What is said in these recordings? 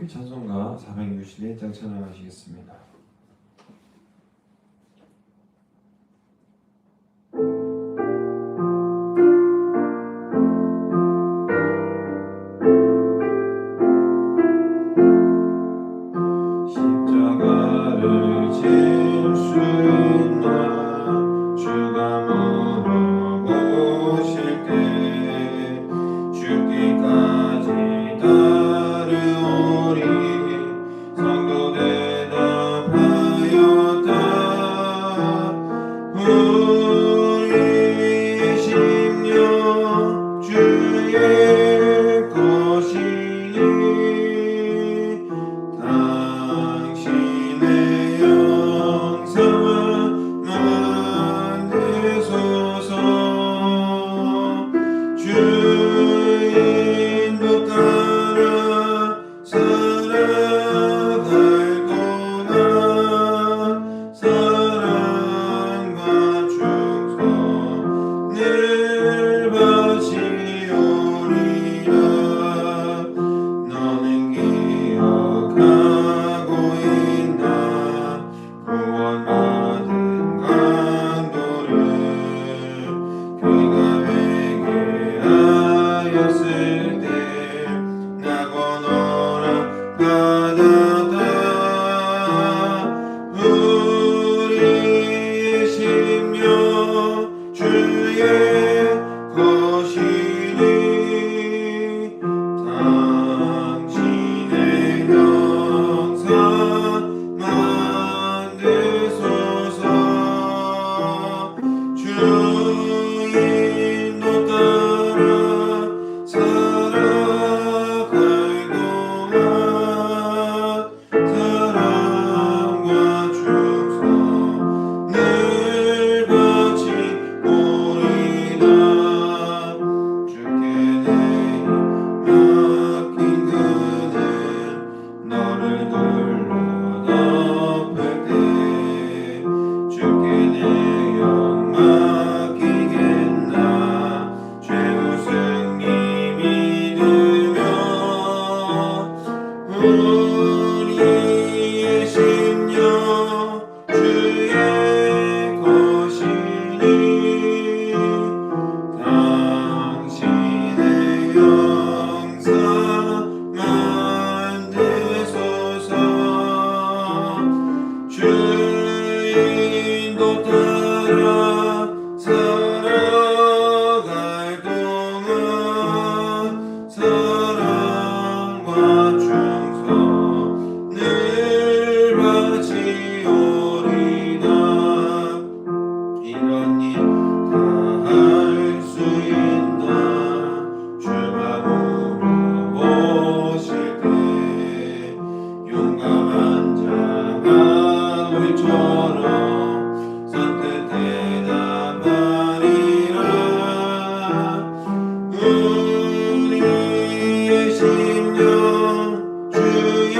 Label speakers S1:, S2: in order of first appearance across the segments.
S1: 함께 찬송가 461장 찬양하시겠습니다. 십자가를 질 수 있나 주가 물어보실 때 죽기까지 따르오리 성도 대답하 너를 둘러 덮을 때 주께 내 영 맡기겠나 최후 승리 믿으며 우리의 심령 주의 것이니 당신의 영상 만드소서 주 인도 따라 살아갈 동안 사랑과 충성을 바치오리다 이런 일 다 할 수 있나 주가 물어보실 때 용감한 자가 울처럼 선뜻 대답하리라 우리의 심령 주의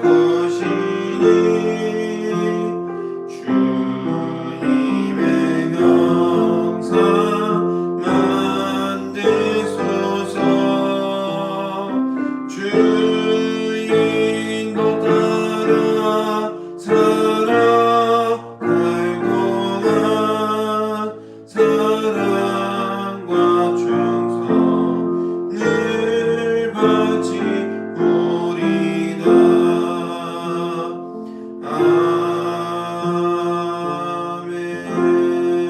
S1: 것이니 주님의 영상 만드소서 주 인도 따라 살아갈 동안 사랑과 충성을 바치오리다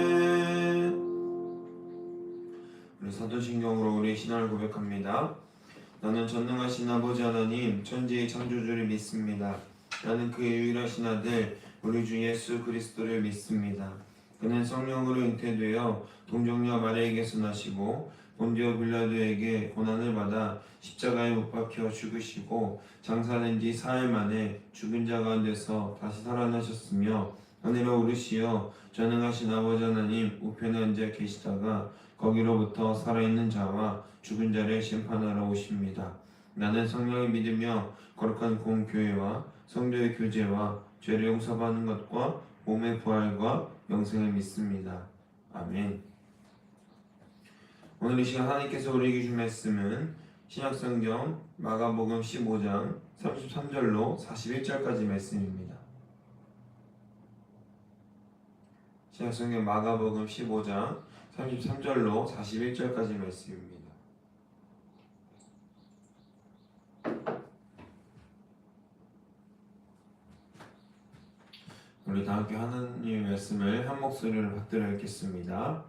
S1: 아멘. 우리 사도신경으로 우리의 신앙을 고백합니다. 나는 전능하신 아버지 하나님 천지의 창조주를 믿습니다. 나는 그의 유일하신 아들 우리 주 예수 그리스도를 믿습니다. 그는 성령으로 잉태되어 동정녀 마리아에게서 나시고 본디오 빌라도에게 고난을 받아 십자가에 못 박혀 죽으시고 장사된 지 사흘 만에 죽은 자 가운데서 다시 살아나셨으며 하늘에 오르시어 전능하신 아버지 하나님 우편에 앉아 계시다가 거기로부터 살아있는 자와 죽은 자를 심판하러 오십니다. 나는 성령을 믿으며 거룩한 공교회와 성도의 교제와 죄를 용서받는 것과 몸의 부활과 영생을 믿습니다. 아멘. 오늘 이 시간 하나님께서 우리에게 주신 말씀은 신약성경 마가복음 15장 33절로 41절까지 말씀입니다. 신약성경 마가복음 15장 33절로 41절까지 말씀입니다. 우리 다 함께 하나님의 말씀을 한 목소리로 받들어 읽겠습니다.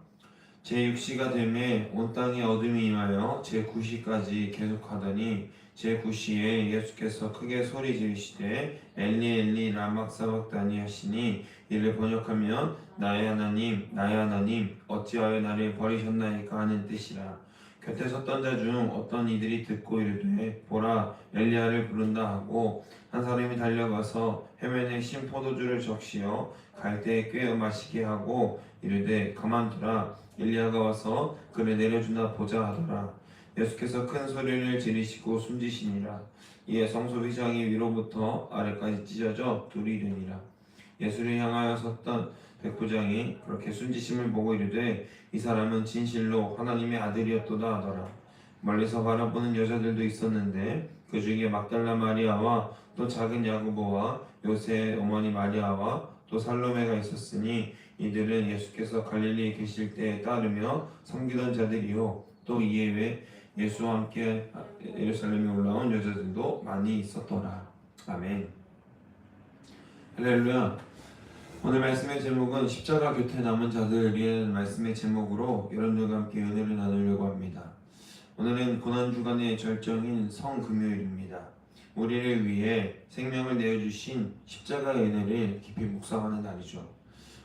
S1: 제6시가 되매 온 땅에 어둠이 임하여 제9시까지 계속하더니 제9시에 예수께서 크게 소리 지르시되 엘리 엘리 라마 사박다니 하시니 이를 번역하면 나의 하나님 나의 하나님 어찌하여 나를 버리셨나이까 하는 뜻이라. 곁에 섰던 자 중 어떤 이들이 듣고 이르되 보라 엘리야를 부른다 하고 한 사람이 달려가서 해면에 신 포도주를 적시어 갈대에 꿰어 마시게 하고 이르되 가만두라 엘리야가 와서 그를 내려주나 보자 하더라. 예수께서 큰 소리를 지르시고 숨지시니라. 이에 성소 휘장이 위로부터 아래까지 찢어져 둘이 되니라. 예수를 향하여 섰던 백부장이 그렇게 숨지심을 보고 이르되 이 사람은 진실로 하나님의 아들이었도다 하더라. 멀리서 바라보는 여자들도 있었는데 그 중에 막달라 마리아와 또 작은 야고보와 요새의 어머니 마리아와 또 살로메가 있었으니 이들은 예수께서 갈릴리에 계실 때에 따르며 섬기던 자들이요 또 이에 외 예수와 함께 예루살렘에 올라온 여자들도 많이 있었더라. 아멘. 할렐루야. 오늘 말씀의 제목은 십자가 곁에 남은 자들이라는 말씀의 제목으로 여러분들과 함께 은혜를 나누려고 합니다. 오늘은 고난주간의 절정인 성금요일입니다. 우리를 위해 생명을 내어주신 십자가의 은혜를 깊이 묵상하는 날이죠.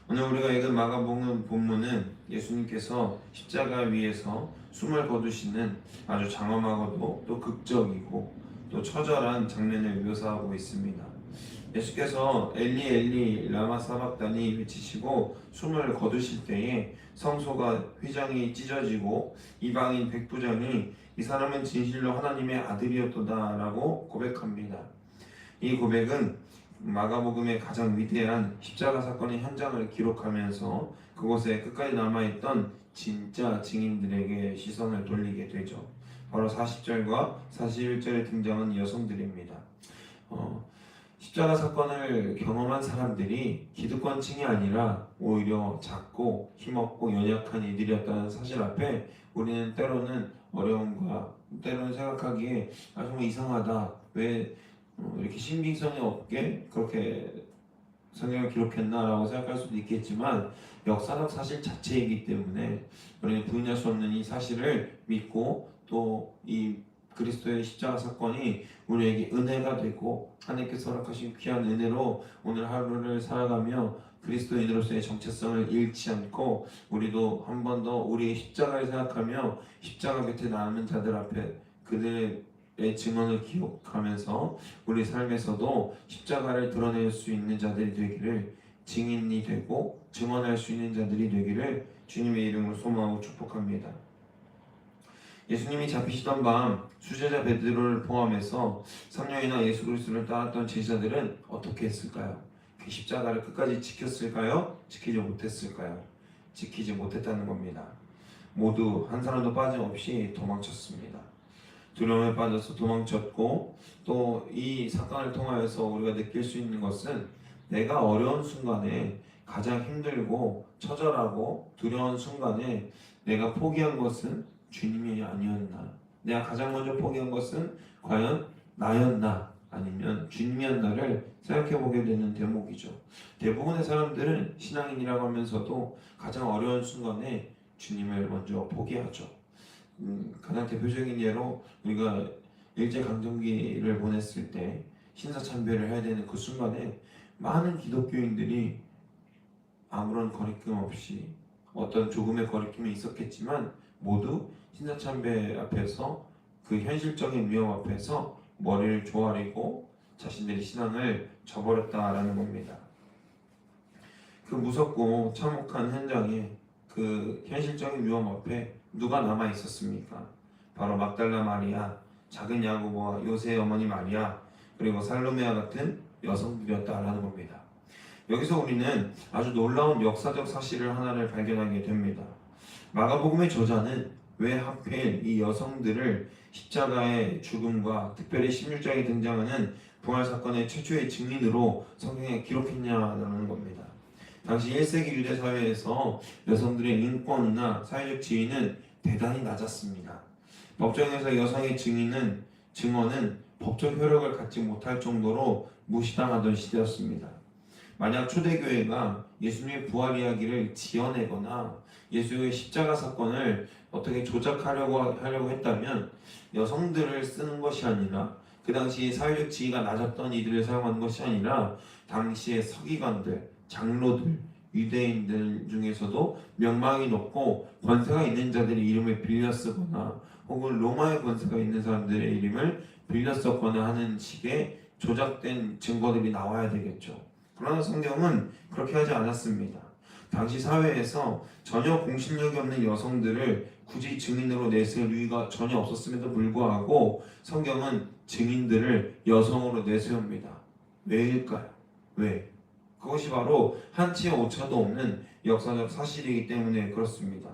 S1: 오늘 우리가 읽은 마가복음 본문은 예수님께서 십자가 위에서 숨을 거두시는 아주 장엄하고도 또 극적이고 또 처절한 장면을 묘사하고 있습니다. 예수께서 엘리 엘리 라마 사박다니 외치시고 숨을 거두실 때에 성소가 휘장이 찢어지고 이방인 백부장이 이 사람은 진실로 하나님의 아들이었도다 라고 고백합니다. 이 고백은 마가복음의 가장 위대한 십자가 사건의 현장을 기록하면서 그곳에 끝까지 남아있던 진짜 증인들에게 시선을 돌리게 되죠. 바로 40절과 41절에 등장한 여성들입니다. 십자가 사건을 경험한 사람들이 기득권층이 아니라 오히려 작고 힘없고 연약한 이들이었다는 사실 앞에 우리는 때로는 어려움과 때로는 생각하기에 정말 이상하다. 왜 이렇게 신빙성이 없게 그렇게 성경을 기록했나라고 생각할 수도 있겠지만 역사적 사실 자체이기 때문에 우리는 부인할 수 없는 이 사실을 믿고 또 이 그리스도의 십자가 사건이 우리에게 은혜가 되고 하나님께서 허락하신 귀한 은혜로 오늘 하루를 살아가며 그리스도인으로서의 정체성을 잃지 않고 우리도 한 번 더 우리의 십자가를 생각하며 십자가 곁에 남은 자들 앞에 그들의 증언을 기억하면서 우리 삶에서도 십자가를 드러낼 수 있는 자들이 되기를, 증인이 되고 증언할 수 있는 자들이 되기를 주님의 이름으로 소망하고 축복합니다. 예수님이 잡히시던 밤 수제자 베드로를 포함해서 3년이나 예수 그리스도를 따랐던 제자들은 어떻게 했을까요? 그 십자가를 끝까지 지켰을까요? 지키지 못했을까요? 지키지 못했다는 겁니다. 모두 한 사람도 빠짐없이 도망쳤습니다. 두려움에 빠져서 도망쳤고, 또 이 사건을 통하여서 우리가 느낄 수 있는 것은 내가 어려운 순간에 가장 힘들고 처절하고 두려운 순간에 내가 포기한 것은 주님이 아니었나, 내가 가장 먼저 포기한 것은 과연 나였나 아니면 주님이었나를 생각해 보게 되는 대목이죠. 대부분의 사람들은 신앙인이라고 하면서도 가장 어려운 순간에 주님을 먼저 포기하죠. 가장 대표적인 예로 우리가 일제강점기를 보냈을 때 신사참배를 해야 되는 그 순간에 많은 기독교인들이 아무런 거리낌 없이, 어떤 조금의 거리낌이 있었겠지만 모두 신사참배 앞에서 그 현실적인 위험 앞에서 머리를 조아리고 자신들의 신앙을 저버렸다라는 겁니다. 그 무섭고 참혹한 현장에, 그 현실적인 위험 앞에 누가 남아 있었습니까? 바로 막달라 마리아, 작은 야고보와 요새의 어머니 마리아, 그리고 살로메아 같은 여성들이었다라는 겁니다. 여기서 우리는 아주 놀라운 역사적 사실을 하나를 발견하게 됩니다. 마가복음의 저자는 왜 하필 이 여성들을 십자가의 죽음과 특별히 16장에 등장하는 부활 사건의 최초의 증인으로 성경에 기록했냐라는 겁니다. 당시 1세기 유대 사회에서 여성들의 인권이나 사회적 지위는 대단히 낮았습니다. 법정에서 여성의 증언은 법적 효력을 갖지 못할 정도로 무시당하던 시대였습니다. 만약 초대교회가 예수님의 부활 이야기를 지어내거나 예수의 십자가 사건을 어떻게 조작하려고 했다면 여성들을 쓰는 것이 아니라, 그 당시 사회적 지위가 낮았던 이들을 사용하는 것이 아니라 당시의 서기관들, 장로들, 유대인들 중에서도 명망이 높고 권세가 있는 자들의 이름을 빌려 쓰거나 혹은 로마의 권세가 있는 사람들의 이름을 빌려 썼거나 하는 식의 조작된 증거들이 나와야 되겠죠. 그러나 성경은 그렇게 하지 않았습니다. 당시 사회에서 전혀 공신력이 없는 여성들을 굳이 증인으로 내세울 이유가 전혀 없었음에도 불구하고 성경은 증인들을 여성으로 내세웁니다. 왜일까요? 왜? 그것이 바로 한치의 오차도 없는 역사적 사실이기 때문에 그렇습니다.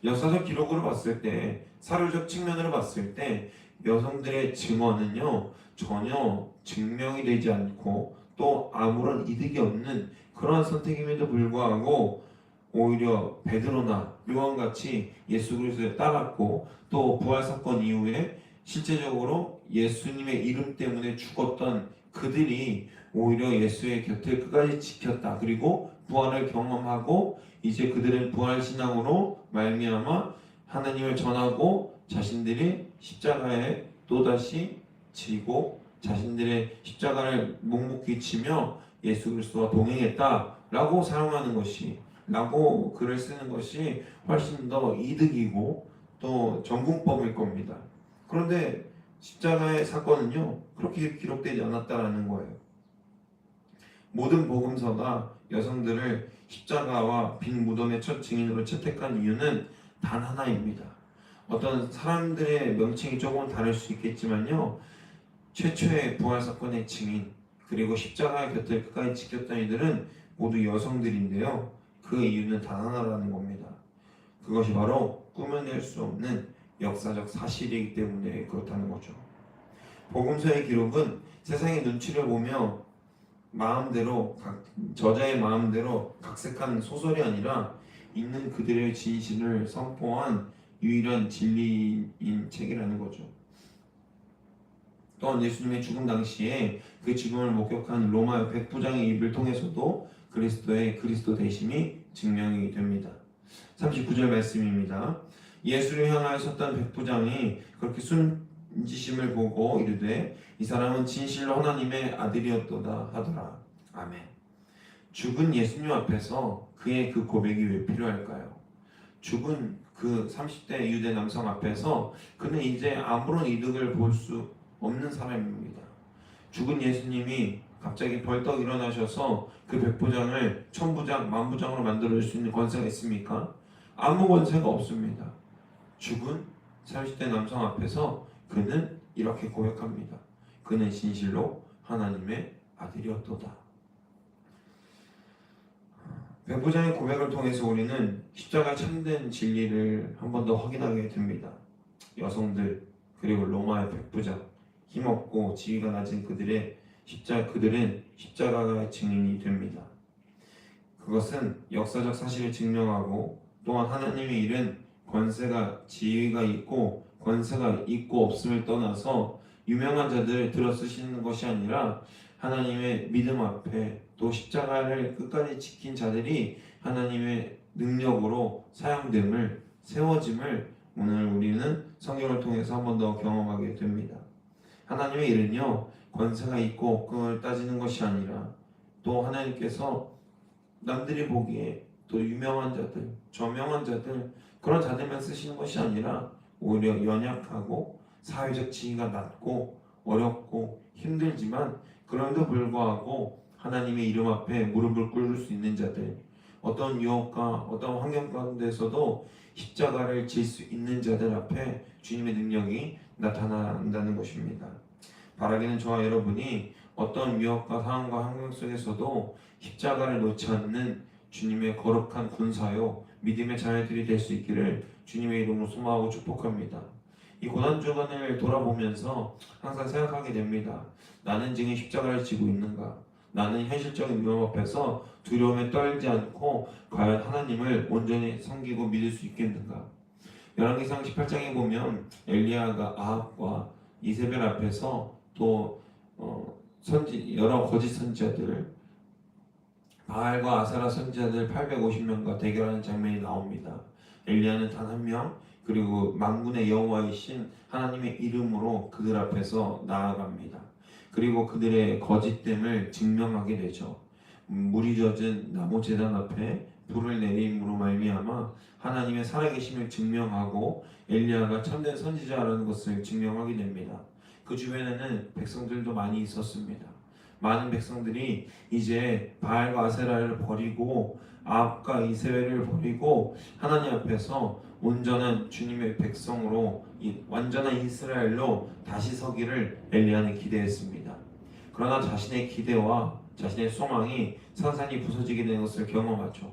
S1: 역사적 기록으로 봤을 때, 사료적 측면으로 봤을 때 여성들의 증언은요 전혀 증명이 되지 않고 또 아무런 이득이 없는 그러한 선택임에도 불구하고 오히려 베드로나 요한같이 예수 그리스도를 따랐고 또 부활 사건 이후에 실제적으로 예수님의 이름 때문에 죽었던 그들이 오히려 예수의 곁을 끝까지 지켰다. 그리고 부활을 경험하고 이제 그들은 부활 신앙으로 말미암아 하나님을 전하고 자신들이 십자가에 또다시 지고 자신들의 십자가를 묵묵히 지며 예수 그리스도와 동행했다라고 사용하는 것이, 라고 글을 쓰는 것이 훨씬 더 이득이고 또 전공법일 겁니다. 그런데 십자가의 사건은요 그렇게 기록되지 않았다라는 거예요. 모든 복음서가 여성들을 십자가와 빈 무덤의 첫 증인으로 채택한 이유는 단 하나입니다. 어떤 사람들의 명칭이 조금은 다를 수 있겠지만요, 최초의 부활 사건의 증인 그리고 십자가의 곁을 끝까지 지켰던 이들은 모두 여성들인데요. 그 이유는 단 하나라는 겁니다. 그것이 바로 꾸며낼 수 없는 역사적 사실이기 때문에 그렇다는 거죠. 복음서의 기록은 세상의 눈치를 보며 저자의 마음대로 각색한 소설이 아니라 있는 그들의 진실을 선포한 유일한 진리인 책이라는 거죠. 또한 예수님의 죽음 당시에 그 죽음을 목격한 로마 백부장의 입을 통해서도 그리스도 되심이 증명이 됩니다. 39절 말씀입니다. 예수를 향하여 섰던 백부장이 그렇게 순지심을 보고 이르되 이 사람은 진실로 하나님의 아들이었도다 하더라. 아멘. 죽은 예수님 앞에서 그의 그 고백이 왜 필요할까요? 죽은 그 30대 유대 남성 앞에서 그는 이제 아무런 이득을 볼 수 없는 사람입니다. 죽은 예수님이 갑자기 벌떡 일어나셔서 그 백부장을 천부장, 만부장으로 만들어줄 수 있는 권세가 있습니까? 아무 권세가 없습니다. 죽은 30대 남성 앞에서 그는 이렇게 고백합니다. 그는 진실로 하나님의 아들이었도다. 백부장의 고백을 통해서 우리는 십자가 참된 진리를 한 번 더 확인하게 됩니다. 여성들 그리고 로마의 백부장, 힘없고 지위가 낮은 그들은 십자가의 증인이 됩니다. 그것은 역사적 사실을 증명하고 또한 하나님의 일은 지위가 있고 권세가 있고 없음을 떠나서 유명한 자들을 들어 쓰시는 것이 아니라 하나님의 믿음 앞에 또 십자가를 끝까지 지킨 자들이 하나님의 능력으로 세워짐을 오늘 우리는 성경을 통해서 한 번 더 경험하게 됩니다. 하나님의 일은요, 권세가 있고 없음을 따지는 것이 아니라 또 하나님께서 남들이 보기에 또 유명한 자들, 저명한 자들 그런 자들만 쓰시는 것이 아니라 오히려 연약하고 사회적 지위가 낮고 어렵고 힘들지만 그럼에도 불구하고 하나님의 이름 앞에 무릎을 꿇을 수 있는 자들, 어떤 유혹과 어떤 환경 가운데서도 십자가를 질 수 있는 자들 앞에 주님의 능력이 나타난다는 것입니다. 바라기는 저와 여러분이 어떤 유혹과 상황과 환경 속에서도 십자가를 놓지 않는 주님의 거룩한 군사요 믿음의 자녀들이 될 수 있기를 주님의 이름으로 소망하고 축복합니다. 이 고난주간을 돌아보면서 항상 생각하게 됩니다. 나는 지금 십자가를 지고 있는가? 나는 현실적인 위험 앞에서 두려움에 떨지 않고 과연 하나님을 온전히 섬기고 믿을 수 있겠는가? 열왕기상 18장에 보면 엘리야가 아합과 이세벨 앞에서 또 여러 거짓 선지자들 바알과 아세라 선지자들 850명과 대결하는 장면이 나옵니다. 엘리야는 단 한 명, 그리고 만군의 여호와이신 하나님의 이름으로 그들 앞에서 나아갑니다. 그리고 그들의 거짓됨을 증명하게 되죠. 물이 젖은 나무 제단 앞에 불을 내림으로 말미암아 하나님의 살아계심을 증명하고 엘리야가 참된 선지자라는 것을 증명하게 됩니다. 그 주변에는 백성들도 많이 있었습니다. 많은 백성들이 이제 바알과 아세라를 버리고 아합과 이세벨을 버리고 하나님 앞에서 온전한 주님의 백성으로 완전한 이스라엘로 다시 서기를 엘리야는 기대했습니다. 그러나 자신의 기대와 자신의 소망이 산산이 부서지게 된 것을 경험하죠.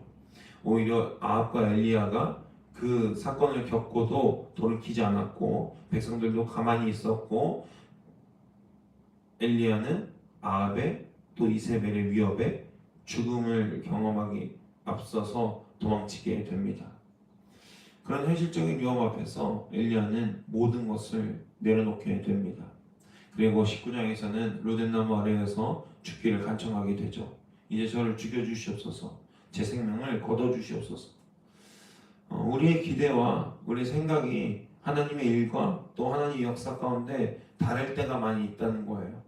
S1: 오히려 아합과 엘리야가 그 사건을 겪고도 돌이키지 않았고 백성들도 가만히 있었고 엘리야는 아합의 또 이세벨의 위협에 죽음을 경험하기 앞서서 도망치게 됩니다. 그런 현실적인 위험 앞에서 엘리야는 모든 것을 내려놓게 됩니다. 그리고 19장에서는 로뎀나무 아래에서 죽기를 간청하게 되죠. 이제 저를 죽여주시옵소서, 제 생명을 거둬주시옵소서. 우리의 기대와 우리의 생각이 하나님의 일과 또 하나님의 역사 가운데 다를 때가 많이 있다는 거예요.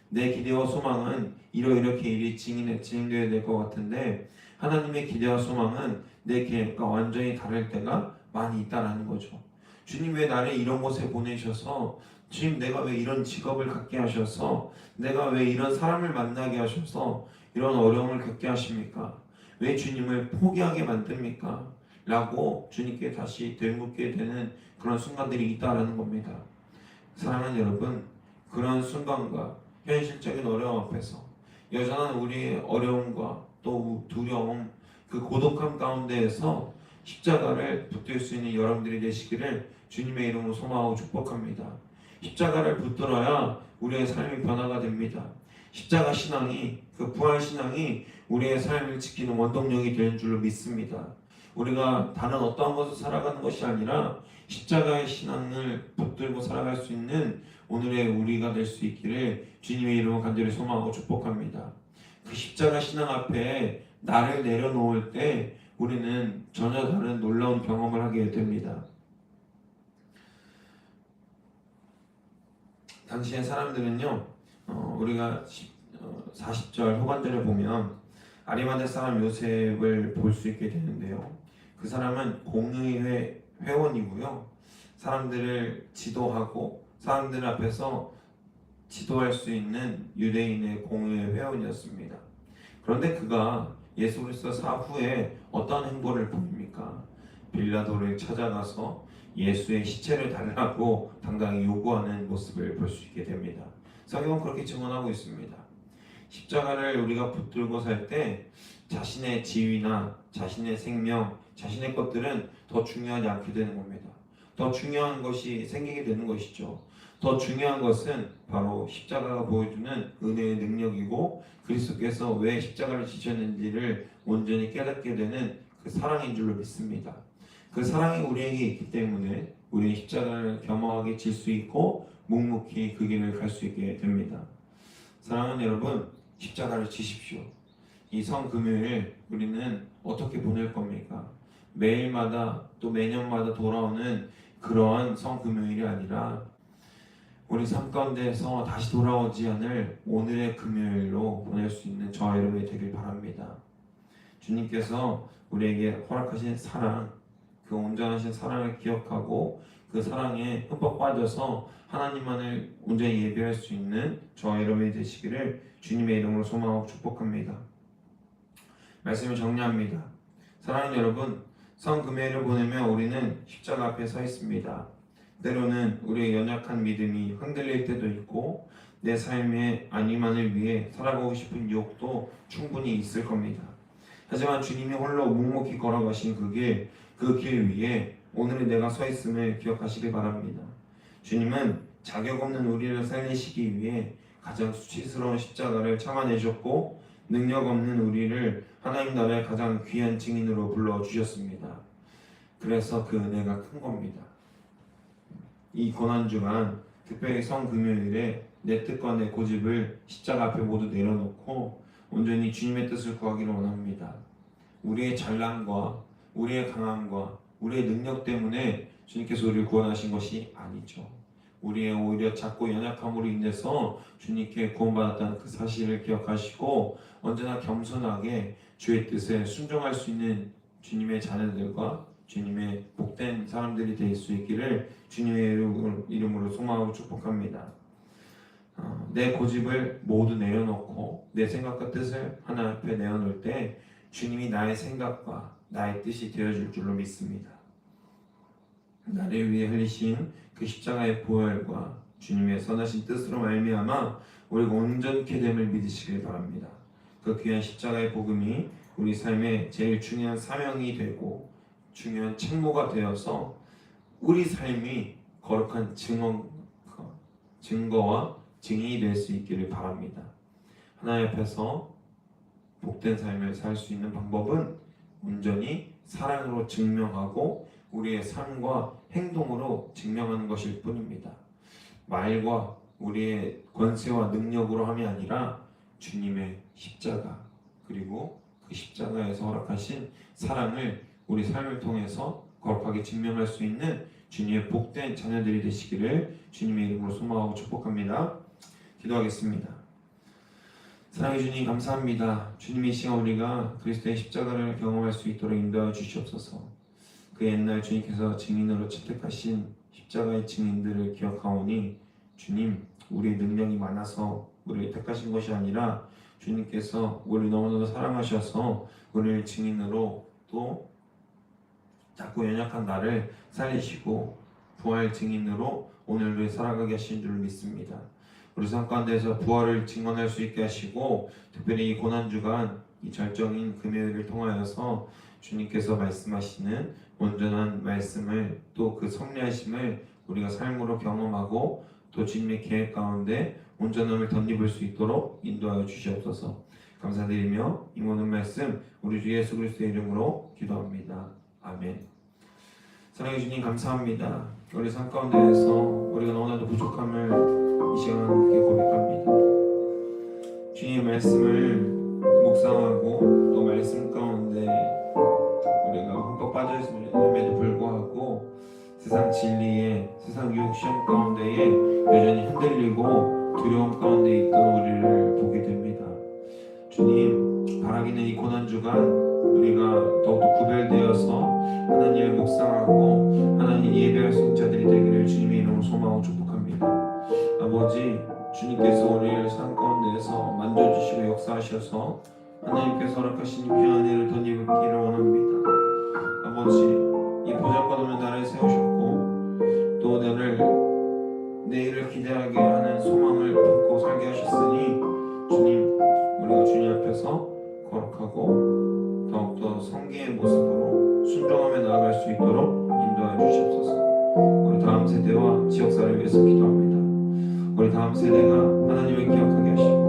S1: 내 기대와 소망은 이렇게 일이 진행되어야 될 것 같은데 하나님의 기대와 소망은 내 계획과 완전히 다를 때가 많이 있다는 거죠. 주님 왜 나를 이런 곳에 보내셔서, 주님 내가 왜 이런 직업을 갖게 하셔서, 내가 왜 이런 사람을 만나게 하셔서 이런 어려움을 겪게 하십니까? 왜 주님을 포기하게 만듭니까? 라고 주님께 다시 되묻게 되는 그런 순간들이 있다라는 겁니다. 사랑하는 여러분, 그런 순간과 현실적인 어려움 앞에서 여전한 우리의 어려움과 또 두려움, 그 고독함 가운데에서 십자가를 붙들 수 있는 여러분들이 되시기를 주님의 이름으로 소망하고 축복합니다. 십자가를 붙들어야 우리의 삶이 변화가 됩니다. 십자가 신앙이, 그 부활 신앙이 우리의 삶을 지키는 원동력이 되는 줄로 믿습니다. 우리가 다른 어떠한 것을 살아가는 것이 아니라 십자가의 신앙을 붙들고 살아갈 수 있는 오늘의 우리가 될 수 있기를 주님의 이름으로 간절히 소망하고 축복합니다. 그 십자가 신앙 앞에 나를 내려놓을 때 우리는 전혀 다른 놀라운 경험을 하게 됩니다. 당시의 사람들은요, 우리가 40절 후반절에 보면 아리마대 사람 요셉을 볼 수 있게 되는데요. 그 사람은 공의회 회원이고요. 사람들을 지도하고 사람들 앞에서 지도할 수 있는 유대인의 공의회 회원이었습니다. 그런데 그가 예수 그리스도 사후에 어떤 행보를 보입니까? 빌라도를 찾아가서 예수의 시체를 달라고 당당히 요구하는 모습을 볼 수 있게 됩니다. 성경은 그렇게 증언하고 있습니다. 십자가를 우리가 붙들고 살 때 자신의 지위나 자신의 생명, 자신의 것들은 더 중요하지 않게 되는 겁니다. 더 중요한 것이 생기게 되는 것이죠. 더 중요한 것은 바로 십자가가 보여주는 은혜의 능력이고 그리스도께서 왜 십자가를 지셨는지를 온전히 깨닫게 되는 그 사랑인 줄로 믿습니다. 그 사랑이 우리에게 있기 때문에 우리는 십자가를 겸허하게 질 수 있고 묵묵히 그 길을 갈 수 있게 됩니다. 사랑하는 여러분, 십자가를 지십시오. 이 성금요일 우리는 어떻게 보낼 겁니까? 매일마다 또 매년마다 돌아오는 그러한 성금요일이 아니라 우리 삶 가운데에서 다시 돌아오지 않을 오늘의 금요일로 보낼 수 있는 저와 여러분이 되길 바랍니다. 주님께서 우리에게 허락하신 사랑, 그 온전하신 사랑을 기억하고 그 사랑에 흠뻑 빠져서 하나님만을 온전히 예배할 수 있는 저와 여러분이 되시기를 주님의 이름으로 소망하고 축복합니다. 말씀을 정리합니다. 사랑하는 여러분, 성금요일을 보내며 우리는 십자가 앞에 서 있습니다. 때로는 우리의 연약한 믿음이 흔들릴 때도 있고 내 삶의 안위만을 위해 살아가고 싶은 유혹도 충분히 있을 겁니다. 하지만 주님이 홀로 묵묵히 걸어가신 그 길 위에 오늘의 내가 서 있음을 기억하시기 바랍니다. 주님은 자격 없는 우리를 살리시기 위해 가장 수치스러운 십자가를 참아내셨고 능력 없는 우리를 하나님 나라의 가장 귀한 증인으로 불러주셨습니다. 그래서 그 은혜가 큰 겁니다. 이 고난주간 특별히 성금요일에 내 뜻과 내 고집을 십자가 앞에 모두 내려놓고 온전히 주님의 뜻을 구하기를 원합니다. 우리의 잘남과 우리의 강함과 우리의 능력 때문에 주님께서 우리를 구원하신 것이 아니죠. 우리의 오히려 작고 연약함으로 인해서 주님께 구원받았다는 그 사실을 기억하시고 언제나 겸손하게 주의 뜻에 순종할 수 있는 주님의 자녀들과 주님의 복된 사람들이 될 수 있기를 주님의 이름으로 소망하고 축복합니다. 내 고집을 모두 내려놓고 내 생각과 뜻을 하나님 앞에 내어놓을 때 주님이 나의 생각과 나의 뜻이 되어줄 줄로 믿습니다. 나를 위해 흘리신 그 십자가의 보혈과 주님의 선하신 뜻으로 말미암아 우리가 온전케 됨을 믿으시길 바랍니다. 그 귀한 십자가의 복음이 우리 삶의 제일 중요한 사명이 되고 중요한 책무가 되어서 우리 삶이 거룩한 증거와 증인이 될 수 있기를 바랍니다. 하나님 앞에서 복된 삶을 살 수 있는 방법은 온전히 사랑으로 증명하고 우리의 삶과 행동으로 증명하는 것일 뿐입니다. 말과 우리의 권세와 능력으로 함이 아니라 주님의 십자가 그리고 그 십자가에서 허락하신 사랑을 우리 삶을 통해서 거룩하게 증명할 수 있는 주님의 복된 자녀들이 되시기를 주님의 이름으로 소망하고 축복합니다. 기도하겠습니다. 사랑해 주님 감사합니다. 주님의 시간 우리가 그리스도의 십자가를 경험할 수 있도록 인도하여 주시옵소서. 그 옛날 주님께서 증인으로 채택하신 십자가의 증인들을 기억하오니 주님 우리의 능력이 많아서 우리를 택하신 것이 아니라 주님께서 우리를 너무나도 사랑하셔서 우리를 증인으로 또 작고 연약한 나를 살리시고 부활 증인으로 오늘을 살아가게 하신 줄 믿습니다. 우리 삶 가운데서 부활을 증언할 수 있게 하시고 특별히 이 고난주간 이 절정인 금요일을 통하여서 주님께서 말씀하시는 온전한 말씀을 또 그 섭리하심을 우리가 삶으로 경험하고 또 주님의 계획 가운데 온전함을 덧입을 수 있도록 인도하여 주시옵소서. 감사드리며 이 모든 말씀 우리 주 예수 그리스도의 이름으로 기도합니다. 아멘. 사랑해 주님 감사합니다. 우리 삶 가운데에서 우리가 너무나도 부족함을 이 시간 함께 고백합니다. 주님의 말씀을 묵상하고 또 말씀 가운데 우리가 흠뻑 빠져있음에도 불구하고 세상 진리에 세상 유혹 시험 가운데에 여전히 흔들리고 두려움 가운데 있던 우리를 보게 됩니다. 주님 바라기는 이 고난주간 우리가 더욱더 구별되어서 하나님을 묵상하고 하나님 예배할 성자들이 되기를 주님의 이름으로 소망하고 축복합니다. 아버지 주님께서 우리를 삶 가운데에서 만져주시고 역사하셔서 하나님께서 허락하신 귀한 은혜를 덧입기를 원합니다. 아버지 이 보잘것없는 나를 세우셨고 또 내일을 기대하게 하는 소망을 품고 살게 하셨으니 주님 우리가 주님 앞에서 거룩하고 더욱더 성기의 모습으로 순종하며 나아갈 수 있도록 인도하여 주시옵소서. 우리 다음 세대와 지역사회를 위해서 기도합니다. 우리 다음 세대가 하나님을 기억하게 하시고